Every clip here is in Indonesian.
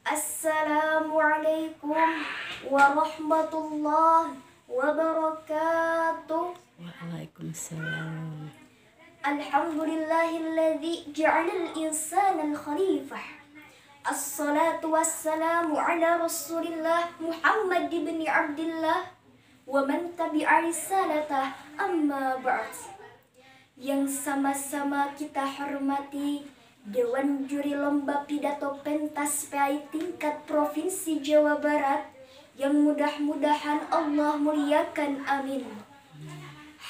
Assalamualaikum warahmatullahi wabarakatuh. Waalaikumsalam. Alhamdulillahilladzi ja'alal insana al-khalifah. Assalatu wassalamu ala Rasulillah Muhammad ibn Abdillah wa man tabi'a risalatah, amma ba'd. Yang sama-sama kita hormati Dewan Juri Lomba Pidato Pentas PAI tingkat Provinsi Jawa Barat, yang mudah-mudahan Allah muliakan, amin.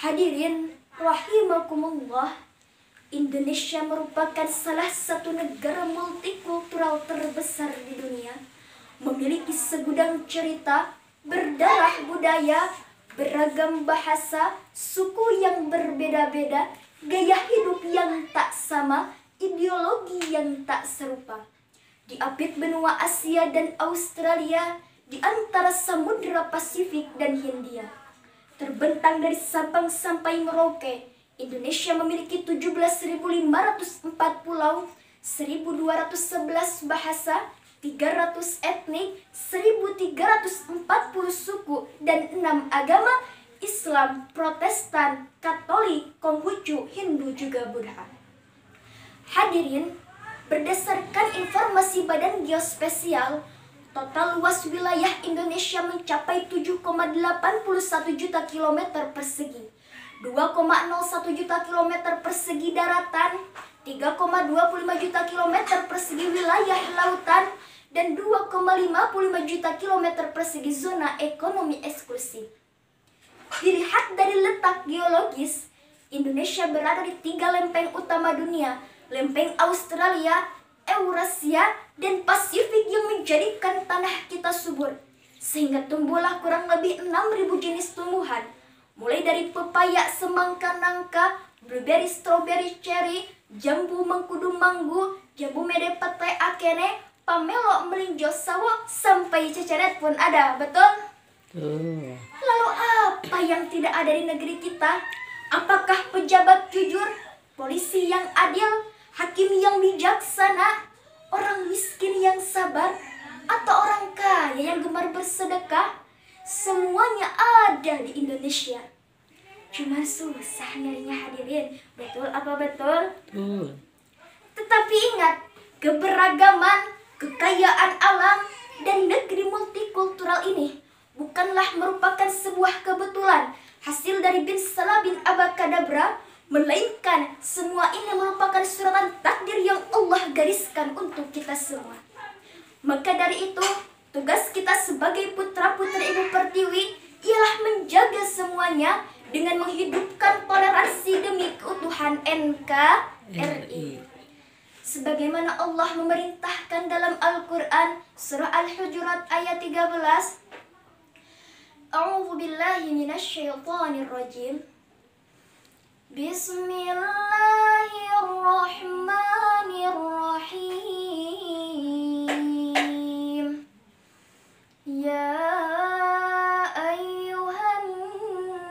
Hadirin rahimakumullah, Indonesia merupakan salah satu negara multikultural terbesar di dunia, memiliki segudang cerita, berdarah budaya, beragam bahasa, suku yang berbeda-beda, gaya hidup yang tak sama, ideologi yang tak serupa. Diapit benua Asia dan Australia, di antara Samudra Pasifik dan Hindia. Terbentang dari Sabang sampai Merauke, Indonesia memiliki 17.504 pulau, 1.211 bahasa, 300 etnik, 1.340 suku, dan 6 agama: Islam, Protestan, Katolik, Konghucu, Hindu, juga Buddha. Hadirin, berdasarkan informasi Badan Geospasial, total luas wilayah Indonesia mencapai 7,81 juta kilometer persegi, 2,01 juta kilometer persegi daratan, 3,25 juta kilometer persegi wilayah lautan, dan 2,55 juta kilometer persegi zona ekonomi eksklusif. Dilihat dari letak geologis, Indonesia berada di 3 lempeng utama dunia: lempeng Australia, Eurasia, dan Pasifik, yang menjadikan tanah kita subur, sehingga tumbuhlah kurang lebih 6.000 jenis tumbuhan, mulai dari pepaya, semangka, nangka, blueberry, strawberry, cherry, jambu, mengkudu, manggu, jambu mede, petai, akene, pamelo, melinjo, sawo, sampai ceceret pun ada, betul? Lalu apa yang tidak ada di negeri kita? Apakah pejabat jujur, polisi yang adil, hakim yang bijaksana, orang miskin yang sabar, atau orang kaya yang gemar bersedekah? Semuanya ada di Indonesia. Cuma susah nyarinya, hadirin. Betul apa betul? Betul. Tetapi ingat, keberagaman, kekayaan alam, dan negeri multikultural ini bukanlah merupakan sebuah kebetulan hasil dari bin salah bin abakadabra, melainkan semua ini merupakan suratan takdir yang Allah gariskan untuk kita semua. Maka dari itu, tugas kita sebagai putra-putri Ibu Pertiwi ialah menjaga semuanya dengan menghidupkan toleransi demi keutuhan NKRI. Sebagaimana Allah memerintahkan dalam Al-Quran, surah Al-Hujurat ayat 13, A'udzu billahi minasyaitonir rajim. Bismillahirrahmanirrahim. Ya ayyuhan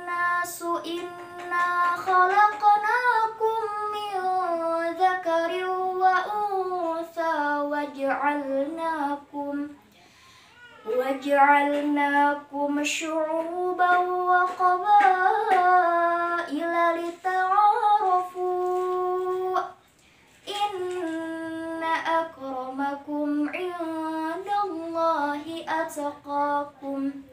nasu inna khalaqnakum min dzakarin wa untha waj'alnakum syu'uban wa qabaila lita'arafu. Inna akramakum 'indallahi atqakum.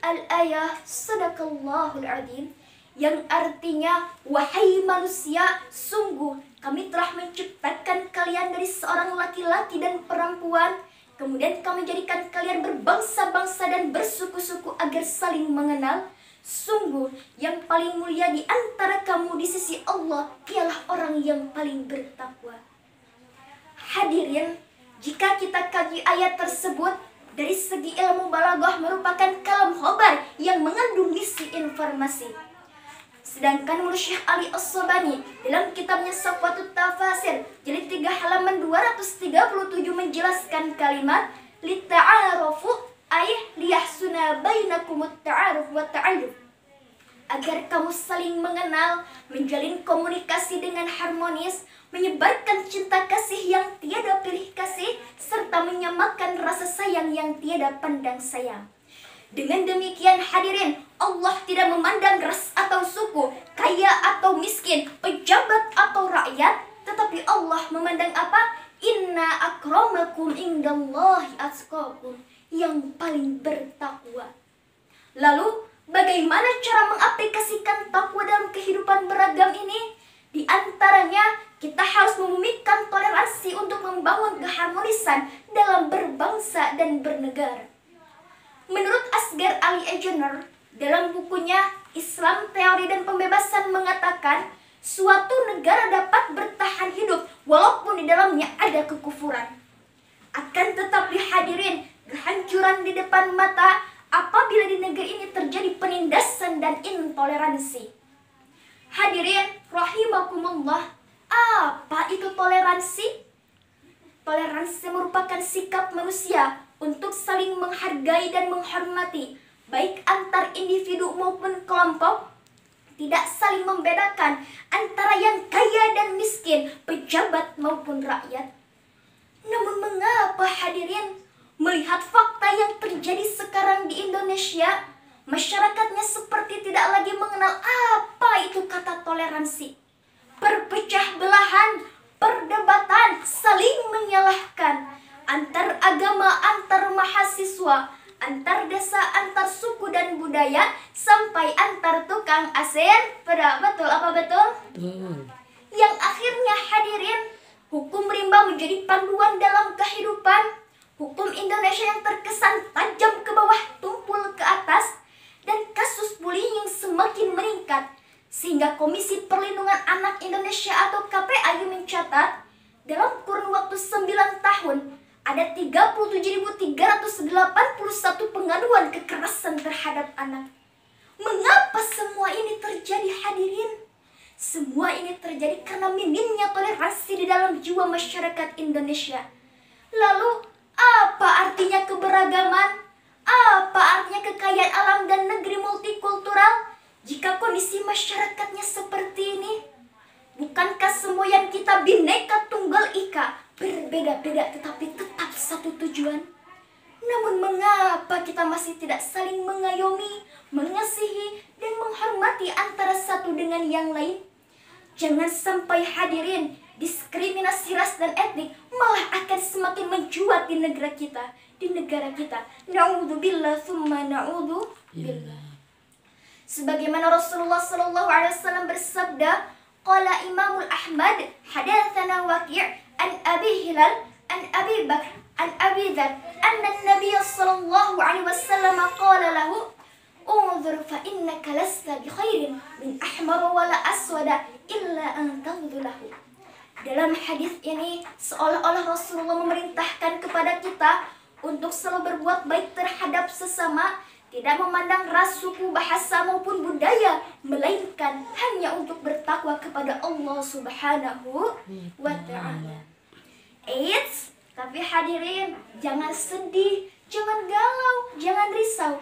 Al-ayah, sadaqallahul adzim, yang artinya, wahai manusia, sungguh kami telah menciptakan kalian dari seorang laki-laki dan perempuan, kemudian kami jadikan kalian berbangsa-bangsa dan bersuku-suku agar saling mengenal. Sungguh yang paling mulia di antara kamu di sisi Allah ialah orang yang paling bertakwa. Hadirin, jika kita kaji ayat tersebut, dari segi ilmu balaghah merupakan kalam khobar yang mengandung isi informasi. Sedangkan Mulla Syekh Ali As-Sobani dalam kitabnya Safwatut Tafasir jilid 3 halaman 237 menjelaskan kalimat lita'arafu ay liyahsuna bainakumut ta'aruf wa ta'alluf, agar kamu saling mengenal, menjalin komunikasi dengan harmonis, menyebarkan cinta kasih yang tiada pilih kasih, serta serta menyamakan rasa sayang yang tiada pandang sayang. Dengan demikian hadirin, Allah tidak memandang ras atau suku, kaya atau miskin, pejabat atau rakyat, tetapi Allah memandang apa? Inna akramakum indallahi atqakum, yang paling bertakwa. Lalu, bagaimana cara mengaplikasikan takwa dalam kehidupan beragam ini? Di antaranya, kita harus membumikan toleransi untuk membangun keharmonisan dalam berbangsa dan bernegara. Menurut Asghar Ali Ejoner, dalam bukunya Islam, Teori dan Pembebasan mengatakan, suatu negara dapat bertahan hidup walaupun di dalamnya ada kekufuran. Akan tetapi hadirin, kehancuran di depan mata apabila di negeri ini terjadi penindasan dan intoleransi. Hadirin rahimakumullah, apa itu toleransi? Toleransi merupakan sikap manusia untuk saling menghargai dan menghormati, baik antar individu maupun kelompok, tidak saling membedakan antara yang kaya dan miskin, pejabat maupun rakyat. Namun mengapa hadirin, melihat fakta yang terjadi sekarang di Indonesia, masyarakatnya seperti tidak lagi mengenal apa itu kata toleransi. Perpecah belahan, perdebatan, saling menyalahkan, antar agama, antar mahasiswa, antar desa, antar suku dan budaya, sampai antar tukang asen. Betul apa betul? Yang akhirnya hadirin, hukum rimba menjadi panduan dalam kehidupan. Hukum Indonesia yang terkesan tajam ke bawah, tumpul ke atas, dan kasus bullying semakin meningkat. Sehingga Komisi Perlindungan Anak Indonesia atau KPAI mencatat, dalam kurun waktu 9 tahun, ada 37.381 pengaduan kekerasan terhadap anak. Mengapa semua ini terjadi hadirin? Semua ini terjadi karena minimnya toleransi di dalam jiwa masyarakat Indonesia. Lalu, apa artinya keberagaman? Apa artinya kekayaan alam dan negeri multikultural jika kondisi masyarakatnya seperti ini? Bukankah semua yang kita Bhinneka Tunggal Ika, berbeda-beda tetapi tetap satu tujuan? Namun mengapa kita masih tidak saling mengayomi, mengasihi, dan menghormati antara satu dengan yang lain? Jangan sampai hadirin, diskriminasi ras dan etnik malah akan semakin mencuat di negara kita, Na'udzubillah tsumma na'udzubillah. Sebagaimana Rasulullah SAW bersabda, qala Imamul Ahmad, hadatsana Waqi' an Abi Hilal an Abi Bakr an Abi Dzar anna an-nabiy sallallahu alaihi wasallam qala lahu unzur fa innaka lasta bi khairin min ahmar wala aswada illa an taghdhulahu. Dalam hadis ini seolah-olah Rasulullah memerintahkan kepada kita untuk selalu berbuat baik terhadap sesama, tidak memandang ras, suku, bahasa maupun budaya, melainkan hanya untuk bertakwa kepada Allah Subhanahu wa ta'ala. Eits, tapi hadirin, jangan sedih, jangan galau, jangan risau.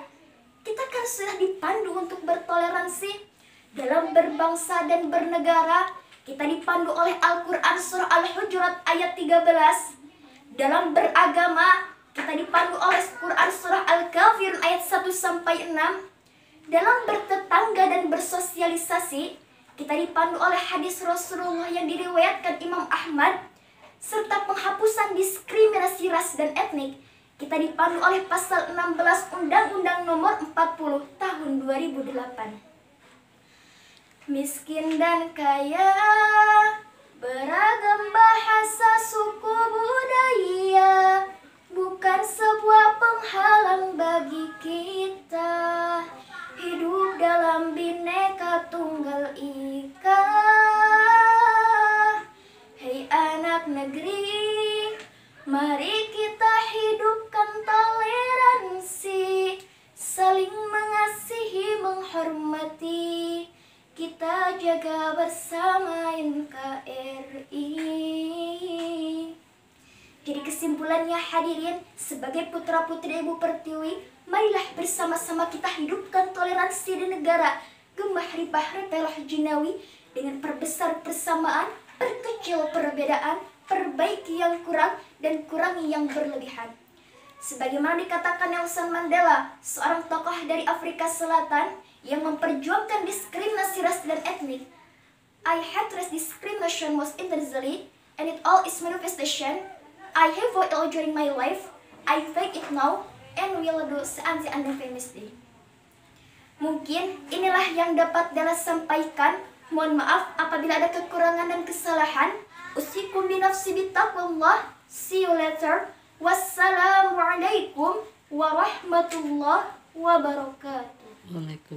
Kita kan sudah dipandu untuk bertoleransi. Dalam berbangsa dan bernegara, kita dipandu oleh Al-Quran surah Al-Hujurat ayat 13. Dalam beragama, kita dipandu oleh Quran surah Al-Kafirun ayat 1-6. Dalam bertetangga dan bersosialisasi, kita dipandu oleh hadis Rasulullah yang diriwayatkan Imam Ahmad, serta penghapusan diskriminasi ras dan etnik, kita dipandu oleh pasal 16 Undang-Undang Nomor 40 Tahun 2008. Miskin dan kaya, beragam bahasa, suku, budaya, bukan sebuah penghalang bagi kita hidup dalam Bhinneka Tunggal Ika. Hei anak negeri, mari kita hidupkan toleransi, saling mengasihi, menghormati, kita jaga bersama NKRI. Jadi kesimpulannya hadirin, sebagai putra-putri Ibu Pertiwi, marilah bersama-sama kita hidupkan toleransi di negara. Gemah ripah repelah jinawi, dengan perbesar persamaan, perkecil perbedaan, perbaiki yang kurang, dan kurangi yang berlebihan. Sebagaimana dikatakan Nelson Mandela, seorang tokoh dari Afrika Selatan yang memperjuangkan diskriminasi ras dan etnik, I hate race discrimination most intensely, and it all is manifestation. I have fought it during my life, I fight it now, and will do until the famous day. Mungkin inilah yang dapat Della sampaikan. Mohon maaf apabila ada kekurangan dan kesalahan. Usikum binafsi bittaqwallah. See you later. Wassalamualaikum warahmatullahi wabarakatuh. Waalaikumsalam.